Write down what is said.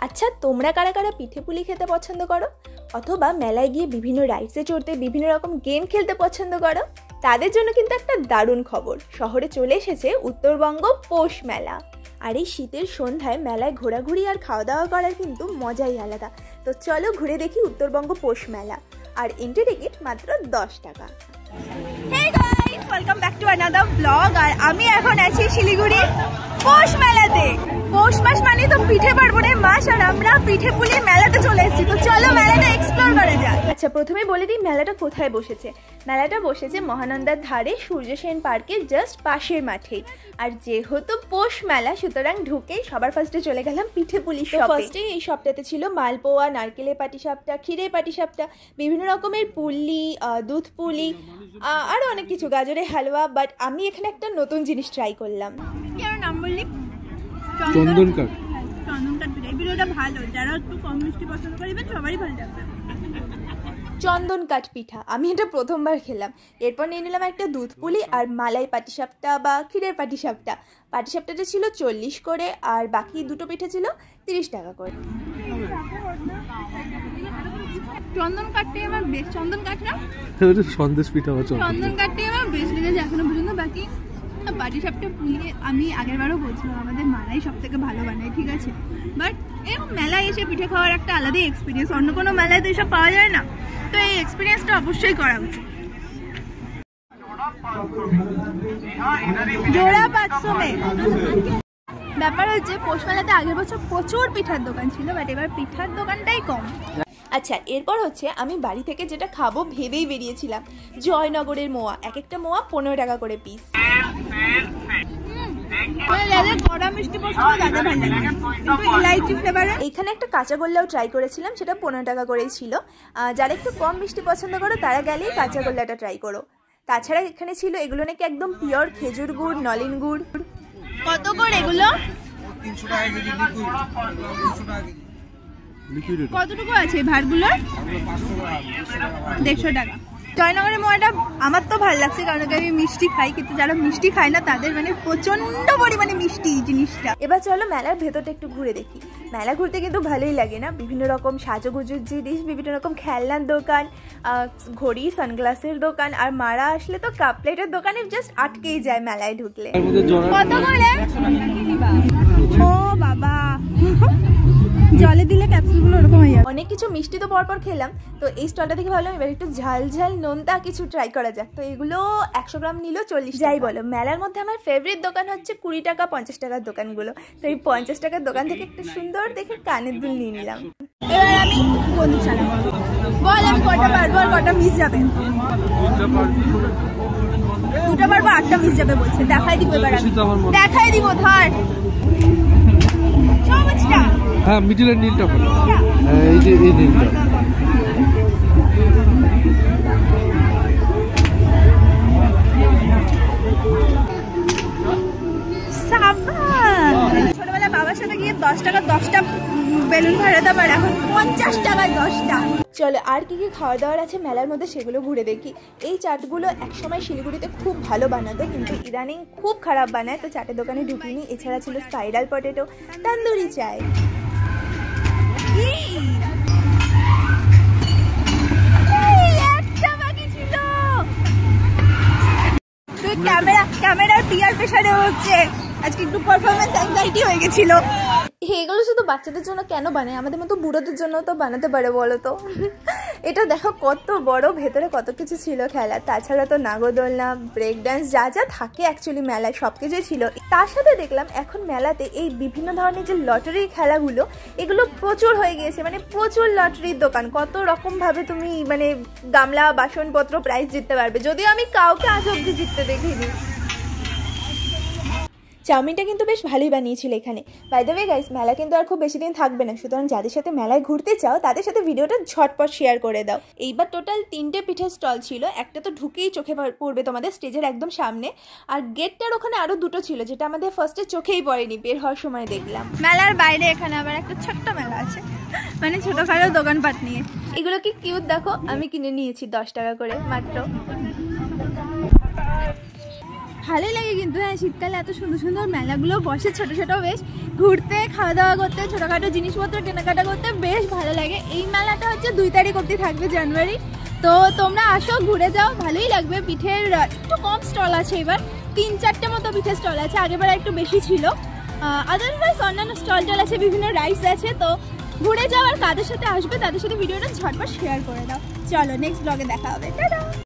আচ্ছা, তোমরা কারা কারা পিঠে পুলি খেতে পছন্দ করো, অথবা মেলায় গিয়ে বিভিন্ন রাইডসে চড়তে, বিভিন্ন রকম গেম খেলতে পছন্দ করো? তাদের জন্য কিন্তু একটা দারুণ খবর, শহরে চলে এসেছে উত্তরবঙ্গ পৌষ মেলা। আর এই শীতের সন্ধ্যায় মেলায় ঘোরাঘুরি আর খাওয়া দাওয়া করার কিন্তু মজাই আলাদা। তো চলো ঘুরে দেখি উত্তরবঙ্গ পৌষ মেলা। আর এন্ট্রি টিকিট মাত্র 10 টাকা। Hey guys, welcome back to another blog. আর আমি এখন আছি শিলিগুড়ি পৌষ মেলাতে। পৌষ মাস মানে তো পিঠে পার্বণের মাস, আর আমরা পিঠে পুলি মেলাতে চলে এসেছি। তো চলো মেলাটা এক্সপ্লোর করা যাক। আচ্ছা, প্রথমে বলে দিই মেলাটা কোথায় বসেছে। মেলাটা বসেছে মহানন্দার ধারে সূর্য সেন পার্কের জাস্ট পাশের মাঠেই। আর যেহেতু পৌষ মেলা, সুতরাং ঢুকেই সবার ফার্স্টে চলে গেলাম পিঠে পুলি শপে। ফার্স্টে এই শপটাতে ছিল মালপোয়া, নারকেলের পাটিসাপটা, ক্ষীরের পাটিসাপটা, বিভিন্ন রকমের পুলি, দুধ পুলি, আরও অনেক কিছু, গাজরের হালুয়া। বাট আমি এখানে একটা নতুন জিনিস ট্রাই করলাম। কি আর নাম বললি? চন্দন কাঠ। চন্দন কাঠ পিঠা। এই পিঠাটা ভালো, যারা একটু কম মিষ্টি পছন্দ করবেন সবারই ভালো লাগবে। চন্দন কাঠ পিঠা আমি এটা প্রথমবার খেলাম। এরপর নিয়ে নিলাম একটা দুধ পুলি আর মালাই পাটিসাপটা বা ক্ষীরের পাটিসাপটা। পাটিসাপটাটা ছিল 40 করে, আর বাকি দুটো পিঠা ছিল 30 টাকা করে। চন্দন কাঠটাই আমার বেশ, চন্দন কাঠ না সন্দেশ পিঠা, চন্দন কাঠটাই আমার বেশ লেগেছে এখনো পর্যন্ত। বাকি পাটিসাপটা পুলি আমি আগেরবারও বলছিলাম আমাদের মালাই সব থেকে ভালো বানায়, ঠিক আছে। বাট এরকম মেলায় এসে পিঠে খাওয়ার একটা আলাদাই এক্সপিরিয়েন্স, অন্য কোনো মেলায় তো এসব পাওয়া যায় না। তো এই এক্সপিরিয়েন্সটা অবশ্যই করা উচিত। জোড়া 500 মে। ব্যাপার হচ্ছে পৌষ মেলাতে আগের বছর প্রচুর পিঠার দোকান ছিল, বাট এবার পিঠার দোকানটাই কম। আচ্ছা, এরপর হচ্ছে আমি বাড়ি থেকে যেটা খাবো ভেবেই বেরিয়েছিলাম, জয়নগরের মোয়া। এক একটা মোয়া 15 টাকা করে পিস। এইখানে একটা কাঁচাগোল্লাও ট্রাই করেছিলাম, সেটা 15 টাকা করেই ছিল। যারা একটু কম মিষ্টি পছন্দ করো তারা গেলেই কাঁচাগোল্লাটা ট্রাই করো। তাছাড়া এখানে ছিল এগুলো নাকি একদম পিওর খেজুর গুড়, নলেন গুড়। কত করে এগুলো? 300 টাকা কেজি। কতটুকু আছে ভাড়গুলোর? 150 টাকা। জয়নগরের মোয়াটা আমার তো ভালো লাগছে, কারণ আমি মিষ্টি খাই, কিন্তু যারা মিষ্টি খায় না তাদের মানে প্রচন্ড পরিমাণে মিষ্টি জিনিসটা। এবার চলো মেলার ভেতরটা একটু ঘুরে দেখি। মেলা ঘুরতে কিন্তু ভালোই লাগে না, বিভিন্ন রকম সাজুগুজুর জিনিস, বিভিন্ন রকম খেলনার দোকান, ঘড়ি, সানগ্লাসের দোকান, আর মারা আসলে তো কাপ প্লেটের দোকানে জাস্ট আটকেই যায় মেলায় ঢুকলে। কত করে? ও বাবা, জলে দিলে ক্যাপসুলগুলো ওরকম হয়ে যাবে। অনেক কিছু মিষ্টি তো পরপর খেলাম, তো এই স্টলটা থেকে ভাবলাম এবার একটু ঝাল ঝাল নোনতা কিছু ট্রাই করা যাক। তো এগুলো 100 গ্রাম নিল 40। যাই বলো, মেলার মধ্যে আমার ফেভারিট দোকান হচ্ছে 20 টাকা 50 টাকার দোকানগুলো। তো এই 50 টাকার দোকান থেকে একটা সুন্দর দেখে কানের দুল নিয়ে নিলাম। এবার আমি বন্ধু চালাবো। বল আমি কটা পারবো আর কটা মিস যাবে? দুটো পারবো, 8টা মিস যাবে বলছে। দেখাই দিব এবার, দেখাই দিব। ধর হ্যাঁ, মিডিলের নীলটা বলো। এই যে এই নীলটা। ছোটবেলায় বাবার সাথে গিয়ে 10 টাকা 10টা বেলুন ভাড়াতাম, আর এখন 50 টাকায় 10টা। চলো আর কি কি খাওয়া দাওয়ার আছে মেলার মধ্যে সেগুলো ঘুরে দেখি। এই চাটগুলো একসময় শিলিগুড়িতে খুব ভালো বানাতো, কিন্তু ইদানিং খুব খারাপ বানায়, তো চাটের দোকানে ঢুকিনি। এছাড়া ছিল স্পাইরাল পটেটো, তন্দুরি চাই। ক্যামেরার পিয়ার প্রেসারে হচ্ছে আজকে একটু পারফরমেন্স অ্যাংজাইটি হয়ে গেছিল। এগুলো শুধু বাচ্চাদের জন্য কেন বানায়, আমাদের মতো বুড়োদের জন্য তো বানাতে পারে বলো তো। এটা দেখো কত বড়, ভেতরে কত কিছু ছিল খেলা। তাছাড়া তো নাগরদোলনা, ব্রেক ডান্স, যা যা থাকে অ্যাকচুয়ালি মেলায় সব কিছুই ছিল। তার সাথে দেখলাম এখন মেলাতে এই বিভিন্ন ধরনের যে লটারির খেলাগুলো, এগুলো প্রচুর হয়ে গিয়েছে। মানে প্রচুর লটারির দোকান, কত রকমভাবে তুমি মানে গামলা, বাসনপত্র, প্রাইজ জিততে পারবে, যদিও আমি কাউকে আজ অব্দি জিততে দেখিনি। চাউমিনটা কিন্তু বেশ ভালোই বানিয়েছিল এখানে। বাই দ্য ওয়ে গাইস, মেলা কিন্তু আর খুব বেশি দিন থাকবে না, সুতরাং যাদের সাথে মেলায় ঘুরতে চাও তাদের সাথে ভিডিওটা ঝটপট শেয়ার করে দাও। এইবার টোটাল 3টে পিঠের স্টল ছিল। একটা তো ঢুকেই চোখে পড়বে তোমাদের, স্টেজের একদম সামনে। আর গেটটার ওখানে আরও দুটো ছিল, যেটা আমাদের ফার্স্টে চোখেই পড়েনি, বের হওয়ার সময় দেখলাম। মেলার বাইরে এখানে আবার একটা ছোট্ট মেলা আছে, মানে ছোটখাটো দোকানপাট নিয়ে। এগুলো কি কিউট দেখো, আমি কিনে নিয়েছি 10 টাকা করে মাত্র। ভালোই লাগে কিন্তু। হ্যাঁ, শীতকালে এত সুন্দর সুন্দর মেলাগুলো বসে, ছোট ছোট, বেশ ঘুরতে, খাওয়া দাওয়া করতে, ছোটোখাটো জিনিসপত্র কেনাকাটা করতে বেশ ভালো লাগে। এই মেলাটা হচ্ছে 2 তারিখ অবধি থাকবে, জানুয়ারি। তো তোমরা আসো, ঘুরে যাও, ভালোই লাগবে। পিঠের একটু কম স্টল আছে এবার, 3-4টে মতো পিঠের স্টল আছে, আগেবার একটু বেশি ছিল। আদারওয়াইজ অন্যান্য স্টল আছে, বিভিন্ন রাইডস আছে। তো ঘুরে যাও, আর কাদের সাথে আসবে তাদের সাথে ভিডিওটা ঝটপট শেয়ার করে দাও। চলো নেক্সট ব্লগে দেখা হবে, টাটা।